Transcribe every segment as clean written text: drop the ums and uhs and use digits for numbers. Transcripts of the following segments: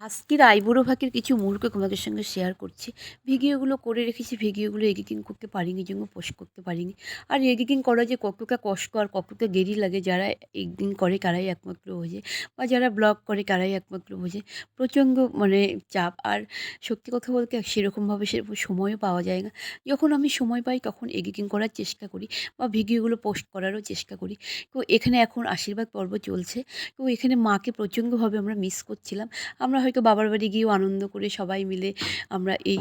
আজকের আইবুড়ো ভাতের কিছু মুহূর্ত তোমাদের সঙ্গে শেয়ার করছি। ভিডিওগুলো করে রেখেছি, ভিডিওগুলো এডিটিং করতে পারিনি জন্য পোস্ট করতে পারিনি। আর এডিটিং করা যে কতটা কষ্ট আর কতটা দেরি লাগে, যারা এডিটিং করে তারাই একমাত্র বোঝে, বা যারা ব্লগ করে তারাই একমাত্র বোঝে। প্রচণ্ড চাপ। আর সত্যি কথা বলতে সেরকম সময়ও পাওয়া যায় না। যখন আমি সময় পাই তখন এডিটিং করার চেষ্টা করি বা ভিডিওগুলো পোস্ট করারও চেষ্টা করি। তো এখানে এখন আশীর্বাদ পর্ব চলছে। তো এখানে মাকে প্রচণ্ডভাবে আমরা মিস করছিলাম। আমরা হয়তো বাবার বাড়ি গিয়েও আনন্দ করে সবাই মিলে আমরা এই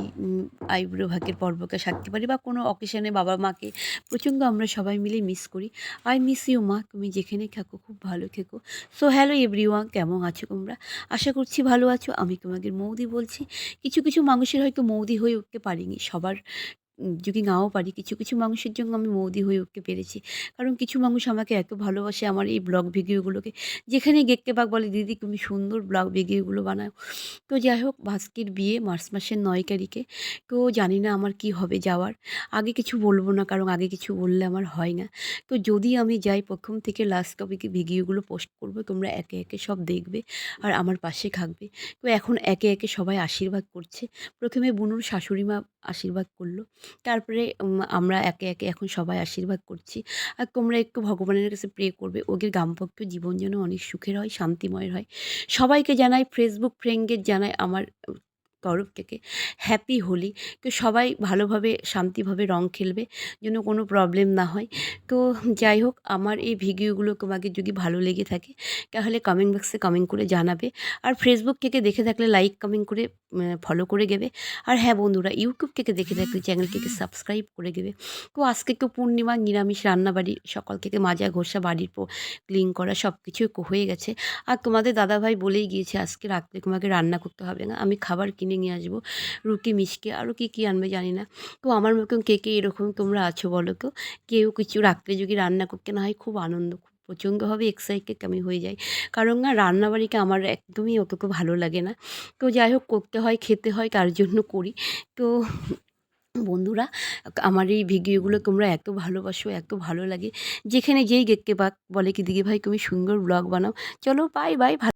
আইবুড়ো ভাতের পর্বকে সারতে পারি, বা কোনো অকেশনে বাবা মাকে প্রচণ্ড আমরা সবাই মিলে মিস করি। আই মিস ইউ মা, তুমি যেখানে থাকো খুব ভালো থেকো। সো হ্যালো এভরিওয়ান, কেমন আছো তোমরা? আশা করছি ভালো আছো। আমি তোমাদের মৌদি বলছি। কিছু কিছু মানুষের হয়তো মৌদি হয়ে উঠতে পারিনি, সবার যদি নাও পারি, কিছু কিছু মানুষের জন্য আমি বৌদি হয়ে উঠতে পেরেছি। কারণ কিছু মানুষ আমাকে এত ভালোবাসে আমার এই ব্লগ ভিডিওগুলোকে, যেখানেই দেখতে পাক বলে, "দিদি তুমি সুন্দর ব্লগ ভিডিওগুলো বানাও।" তো যাই হোক, ভাস্কির বিয়ে মার্চ মাসের ৯ তারিখে। তো জানি না আমার কি হবে যাওয়ার। আগে কিছু বলব না, কারণ আগে কিছু বললে আমার হয় না। তো যদি আমি যাই, ১ম থেকে লাস্ট অবধি ভিডিওগুলো পোস্ট করব। তোমরা একে, একে সব দেখবে আর আমার পাশে থাকবে। তো এখন একে, একে সবাই আশীর্বাদ করছে। ১ম এ বুনুর শাশুড়ি মা আশীর্বাদ করল। তারপরে আমরা একে, একে এখন সবাই আশীর্বাদ করছি। আর তোমরা একটু ভগবানের কাছে প্রে করবে ওদের দাম্পত্য জীবন যেন অনেক সুখের হয়, শান্তিময় হয়। সবাইকে জানাই, ফেসবুক ফ্রেন্ডদের জানাই আমার তরফ থেকে হ্যাপি হোলি। তো সবাই ভালোভাবে শান্তিভাবে রং খেলবে, যেন কোনো প্রবলেম না হয়। তো যাই হোক, আমার এই ভিডিওগুলো তোমাদের যদি ভালো লেগে থাকে তাহলে কমেন্ট বক্সে কমেন্ট করে জানাবে। আর ফেসবুক থেকে দেখে থাকলে লাইক কমেন্ট করে ফলো করে দেবে। আর হ্যাঁ বন্ধুরা, ইউটিউব থেকে দেখে থাকলে চ্যানেলটিকে সাবস্ক্রাইব করে দেবে। তো আজকে তো পূর্ণিমা, নিরামিষ রান্নাবাড়ি সকাল থেকে মাজা ঘষা, বাড়ির ক্লিন করা সব কিছুই হয়ে গেছে। আর তোমাদের দাদাভাই বলেই গিয়েছে আজকে রাত্রে তোমাকে রান্না করতে হবে না, আমি খাবার কিনে নিয়ে আসবো। রুটি, মিষ্টি আরও কী কী আনবে জানি না। তো আমার মতন কে কে এরকম তোমরা আছো বলো তো? কেউ কিছু রাত্রে যদি রান্না করতে না হয়, খুব আনন্দ, খুব প্রচণ্ডভাবে এক্সাইটেড আমি হয়ে যাই। কারণ না, রান্নাবাড়িকে আমার একদমই অতটা ভালো লাগে না। তো যাই হোক, করতে হয়, খেতে হয়, তার জন্য করি। তো বন্ধুরা, আমার এই ভিডিওগুলো তোমরা এত ভালোবাসো, এত ভালো লাগে, যেখানে যেই দেখতে পাক বলে কি, "দিদি ভাই তুমি সুন্দর ব্লগ বানাও।" চলো বাই, বাই।